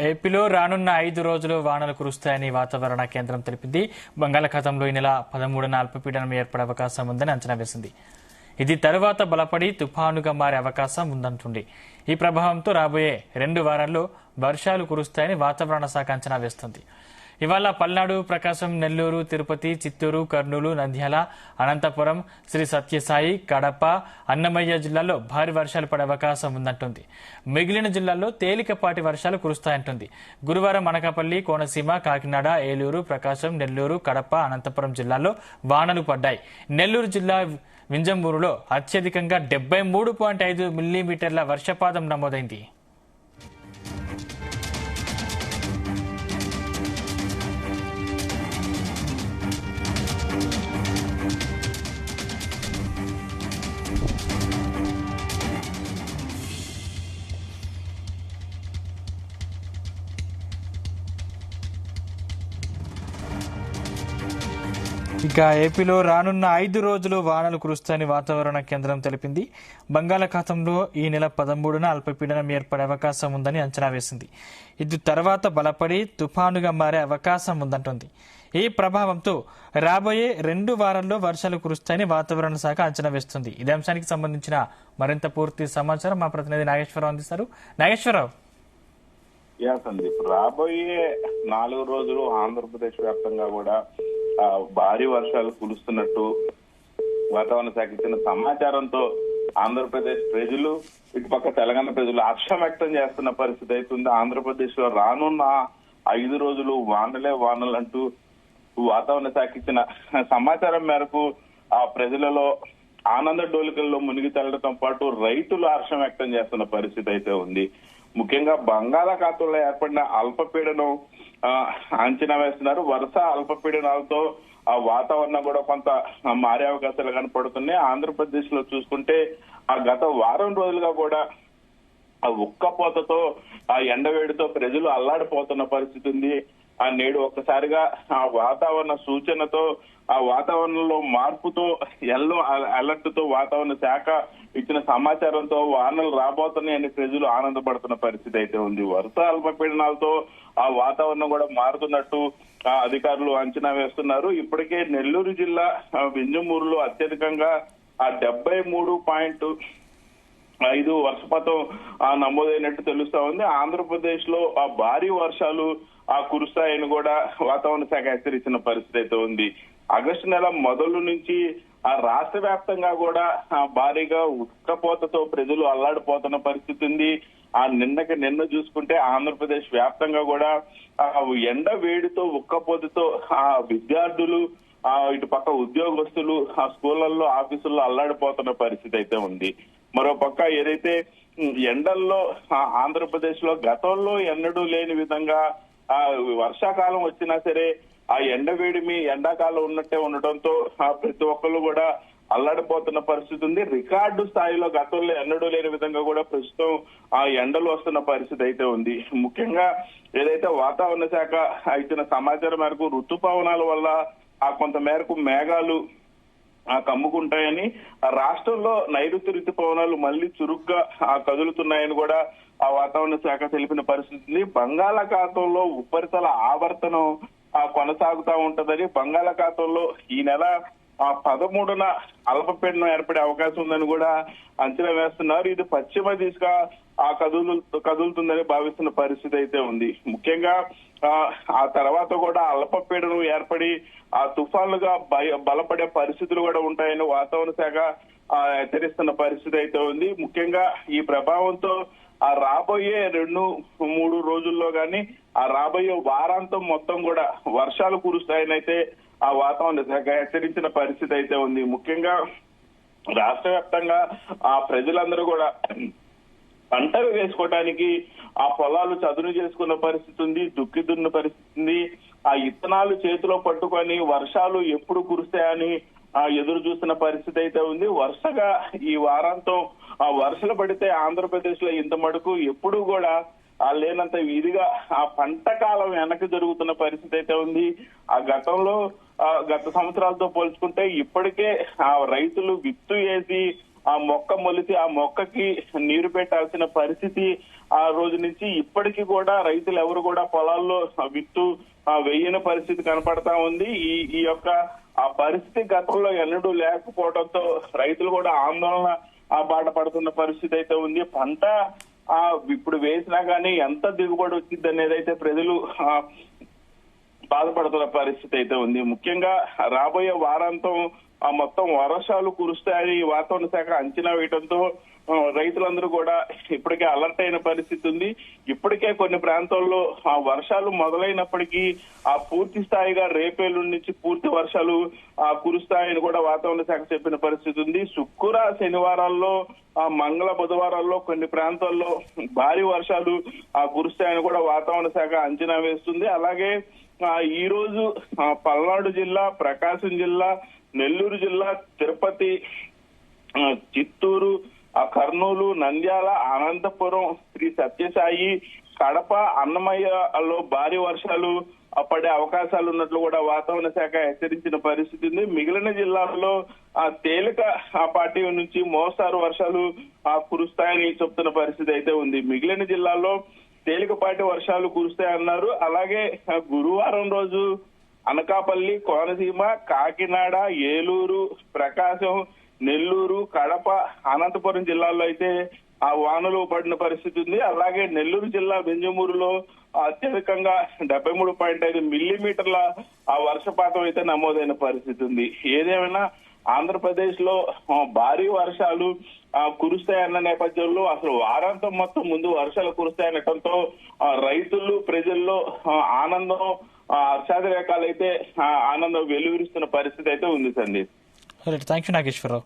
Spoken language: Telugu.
ఏపీలో రానున్న 5 రోజులు వానలు కురుస్తాయని వాతావరణ కేంద్రం తెలిపింది. బంగాళాఖాతంలో ఈ నెల 13న అల్పపీడనం ఏర్పడే అవకాశం ఉందని అంచనా వేసింది. ఇది తరువాత బలపడి తుఫానుగా మారే అవకాశం ఉందంటుంది. ఈ ప్రభావంతో రాబోయే 2 వారాల్లో వర్షాలు కురుస్తాయని వాతావరణ శాఖ అంచనా వేస్తుంది. ఇవాళ పల్నాడు, ప్రకాశం, నెల్లూరు, తిరుపతి, చిత్తూరు, కర్నూలు, నంద్యాల, అనంతపురం, శ్రీ సత్యసాయి, కడప, అన్నమయ్య జిల్లాల్లో భారీ వర్షాలు పడే అవకాశం ఉందంటుంది. మిగిలిన జిల్లాల్లో తేలికపాటి వర్షాలు కురుస్తాయంటుంది. గురువారం అనకాపల్లి, కోనసీమ, కాకినాడ, ఏలూరు, ప్రకాశం, నెల్లూరు, కడప, అనంతపురం జిల్లాల్లో వానలు పడ్డాయి. నెల్లూరు జిల్లా వింజమూరులో అత్యధికంగా 73.5 మిల్లీమీటర్ల వర్షపాతం నమోదైంది. ఇక ఏపీలో రానున్న 5 రోజులు వానలు కురుస్తాయని వాతావరణ కేంద్రం తెలిపింది. బంగాళాఖాతంలో ఈ నెల 13న అల్పపీడనం ఏర్పడే అవకాశం ఉందని అంచనా వేసింది. ఇది తర్వాత బలపడి తుఫానుగా మారే అవకాశం ఉందంటుంది. ఈ ప్రభావంతో రాబోయే 2 వారాల్లో వర్షాలు కురుస్తాయని వాతావరణ శాఖ అంచనా వేస్తుంది. ఇదే అంశానికి సంబంధించిన మరింత పూర్తి సమాచారం మా ప్రతినిధి నాగేశ్వరరావు అందిస్తారు. నాగేశ్వరరావు, సందీప్, రాబోయే 4 రోజులు ఆంధ్రప్రదేశ్ వ్యాప్తంగా కూడా భారీ వర్షాలు కురుస్తున్నట్టు వాతావరణ శాఖ ఇచ్చిన సమాచారంతో ఆంధ్రప్రదేశ్ ప్రజలు, ఇటుపక్క తెలంగాణ ప్రజలు హర్షం వ్యక్తం చేస్తున్న పరిస్థితి అవుతుంది. ఆంధ్రప్రదేశ్ లో రానున్న 5 రోజులు వానలే వానలంటూ వాతావరణ శాఖ ఇచ్చిన సమాచారం మేరకు ఆ ప్రజలలో ఆనంద డోలికల్లో మునిగి తేలడంతో పాటు రైతులు హర్షం వ్యక్తం చేస్తున్న పరిస్థితి అయితే ఉంది. ముఖ్యంగా బంగాళాఖాతంలో ఏర్పడిన అల్పపీడనం అంచనా వేస్తున్నారు. వరుస అల్పపీడనాలతో ఆ వాతావరణం కూడా కొంత మారే అవకాశాలు కనపడుతున్నాయి. ఆంధ్రప్రదేశ్ లో చూసుకుంటే ఆ గత వారం రోజులుగా కూడా ఆ ఉక్కపోతతో, ఆ ఎండవేడితో ప్రజలు అల్లాడిపోతున్న పరిస్థితి ఉంది. ఆ నేడు ఒక్కసారిగా ఆ వాతావరణ సూచనతో, ఆ వాతావరణంలో మార్పుతో, ఎల్లో అలర్ట్ తో వాతావరణ శాఖ ఇచ్చిన సమాచారంతో వానలు రాబోతున్నాయని ప్రజలు ఆనందపడుతున్న పరిస్థితి అయితే ఉంది. వరుస అల్పపీడనాలతో ఆ వాతావరణం కూడా మారుతున్నట్టు అధికారులు అంచనా వేస్తున్నారు. ఇప్పటికే నెల్లూరు జిల్లా వింజమూరులో అత్యధికంగా 73.5 వర్షపాతం నమోదైనట్టు తెలుస్తా ఉంది. ఆంధ్రప్రదేశ్ లో ఆ భారీ వర్షాలు కురుస్తాయని కూడా వాతావరణ శాఖ హెచ్చరించిన పరిస్థితి అయితే ఉంది. ఆగస్టు నెల మొదలు నుంచి ఆ రాష్ట్ర వ్యాప్తంగా కూడా భారీగా ఉక్కపోతతో ప్రజలు అల్లాడిపోతున్న పరిస్థితి ఉంది. ఆ నిన్న చూసుకుంటే ఆంధ్రప్రదేశ్ వ్యాప్తంగా కూడా ఎండ వేడితో, ఉక్కపోతతో ఆ విద్యార్థులు, ఇటు పక్క ఉద్యోగస్తులు ఆ స్కూళ్లలో, ఆఫీసుల్లో అల్లాడిపోతున్న పరిస్థితి అయితే ఉంది. మరో పక్క ఏదైతే ఎండల్లో ఆంధ్రప్రదేశ్ లో గతంలో ఎన్నడూ లేని విధంగా వర్షాకాలం వచ్చినా సరే ఆ ఎండవేడిమి ఎండాకాలం ఉన్నట్టే ఉండటంతో ప్రతి ఒక్కరు కూడా అల్లాడిపోతున్న పరిస్థితి ఉంది. రికార్డు స్థాయిలో గతంలో ఎన్నడూ లేని విధంగా కూడా ప్రస్తుతం ఆ ఎండలు వస్తున్న పరిస్థితి అయితే ఉంది. ముఖ్యంగా ఏదైతే వాతావరణ శాఖ ఇచ్చిన సమాచారం మేరకు ఋతుపవనాల వల్ల కొంత మేరకు మేఘాలు కమ్ముకుంటాయని, రాష్ట్రంలో నైరుతి ఋతుపవనాలు మళ్లీ చురుగ్గా కదులుతున్నాయని కూడా ఆ వాతావరణ శాఖ తెలిపిన పరిస్థితి. బంగాళాఖాతంలో ఉపరితల ఆవర్తనం కొనసాగుతా ఉంటదని, బంగాళాఖాతంలో ఈ నెల 13న అల్పపీడనం ఏర్పడే అవకాశం ఉందని కూడా అంచనా వేస్తున్నారు. ఇది పశ్చిమ దిశగా కదులుతుందని భావిస్తున్న పరిస్థితి అయితే ఉంది. ముఖ్యంగా ఆ తర్వాత కూడా అల్పపీడనం ఏర్పడి ఆ తుఫాన్లుగా బలపడే పరిస్థితులు కూడా ఉంటాయని వాతావరణ శాఖ హెచ్చరిస్తున్న పరిస్థితి అయితే ఉంది. ముఖ్యంగా ఈ ప్రభావంతో ఆ రాబోయే 2-3 రోజుల్లో గానీ ఆ రాబోయే వారాంతం మొత్తం కూడా వర్షాలు కురుస్తాయని అయితే ఆ వాతావరణ శాఖ హెచ్చరించిన పరిస్థితి అయితే ఉంది. ముఖ్యంగా రాష్ట్ర వ్యాప్తంగా ఆ ప్రజలందరూ కూడా పంటలు వేసుకోవడానికి ఆ పొలాలు చదును చేసుకున్న పరిస్థితి ఉంది, దుక్కి దున్న పరిస్థితి ఉంది. ఆ ఇత్తనాలు చేతిలో పట్టుకొని వర్షాలు ఎప్పుడు కురుస్తాయని ఎదురు చూస్తున్న పరిస్థితి అయితే ఉంది. వరుసగా ఈ వారాంతం వర్షాలు పడితే ఆంధ్రప్రదేశ్ లో ఇంత మటుకు ఎప్పుడు కూడా లేనంత ఇదిగా ఆ పంట కాలం వెనక్కి జరుగుతున్న పరిస్థితి అయితే ఉంది. గత సంవత్సరాలతో పోల్చుకుంటే ఇప్పటికే ఆ రైతులు విత్తు వేసి ఆ మొక్క మొలిచి ఆ మొక్కకి నీరు పెట్టాల్సిన పరిస్థితి ఆ రోజు నుంచి ఇప్పటికీ కూడా రైతులు ఎవరు కూడా పొలాల్లో విత్తు వేయని పరిస్థితి కనపడతా ఉంది. ఈ యొక్క ఆ పరిస్థితి గతంలో ఎన్నడూ లేకపోవడంతో రైతులు కూడా ఆందోళన బాట పడుతున్న పరిస్థితి అయితే ఉంది. పంట ఇప్పుడు వేసినా కానీ ఎంత దిగుబడి వచ్చింది అనేది అయితే ప్రజలు బాధపడుతున్న పరిస్థితి అయితే ఉంది. ముఖ్యంగా రాబోయే వారాంతం మొత్తం వర్షాలు కురుస్తాయని వాతావరణ శాఖ అంచనా వేయడంతో రైతులందరూ కూడా ఇప్పటికే అలర్ట్ అయిన పరిస్థితి ఉంది. ఇప్పటికే కొన్ని ప్రాంతాల్లో వర్షాలు మొదలైనప్పటికీ పూర్తి స్థాయిగా రేపేళ్ళ నుంచి పూర్తి వర్షాలు కురుస్తాయని కూడా వాతావరణ శాఖ చెప్పిన పరిస్థితి ఉంది. శుక్ర శనివారాల్లో మంగళ బుధవారాల్లో కొన్ని ప్రాంతాల్లో భారీ వర్షాలు కురుస్తాయని కూడా వాతావరణ శాఖ అంచనా వేస్తుంది. అలాగే ఈ రోజు పల్నాడు జిల్లా, ప్రకాశం జిల్లా, నెల్లూరు జిల్లా, తిరుపతి, చిత్తూరు, కర్నూలు, నంద్యాల, అనంతపురం, శ్రీ సత్యసాయి, కడప, అన్నమయ్యలో భారీ వర్షాలు పడే అవకాశాలు ఉన్నట్లు కూడా వాతావరణ శాఖ హెచ్చరించిన పరిస్థితి ఉంది. మిగిలిన జిల్లాల్లో తేలికపాటి నుంచి మోస్తారు వర్షాలు కురుస్తాయని చెప్తున్న పరిస్థితి అయితే ఉంది. మిగిలిన జిల్లాల్లో తేలికపాటి వర్షాలు కురుస్తాయన్నారు. అలాగే గురువారం రోజు అనకాపల్లి, కోనసీమ, కాకినాడ, ఏలూరు, ప్రకాశం, నెల్లూరు, కడప, అనంతపురం జిల్లాల్లో అయితే వానలు పడిన పరిస్థితి ఉంది. అలాగే నెల్లూరు జిల్లా వింజమూరులో అత్యధికంగా 73.5 మిల్లీమీటర్ల వర్షపాతం అయితే నమోదైన పరిస్థితి ఉంది. ఏదేమైనా ఆంధ్రప్రదేశ్ లో భారీ వర్షాలు కురుస్తాయన్న నేపథ్యంలో అసలు వారాంతం మొత్తం ముందు వర్షాలు కురుస్తాయనటంతో రైతులు, ప్రజల్లో ఆనందం, హర్షాతిరేకాలు అయితే ఆనందం వెలువరిస్తున్న పరిస్థితి అయితే ఉంది సందీప్. Thank you Nageswararao.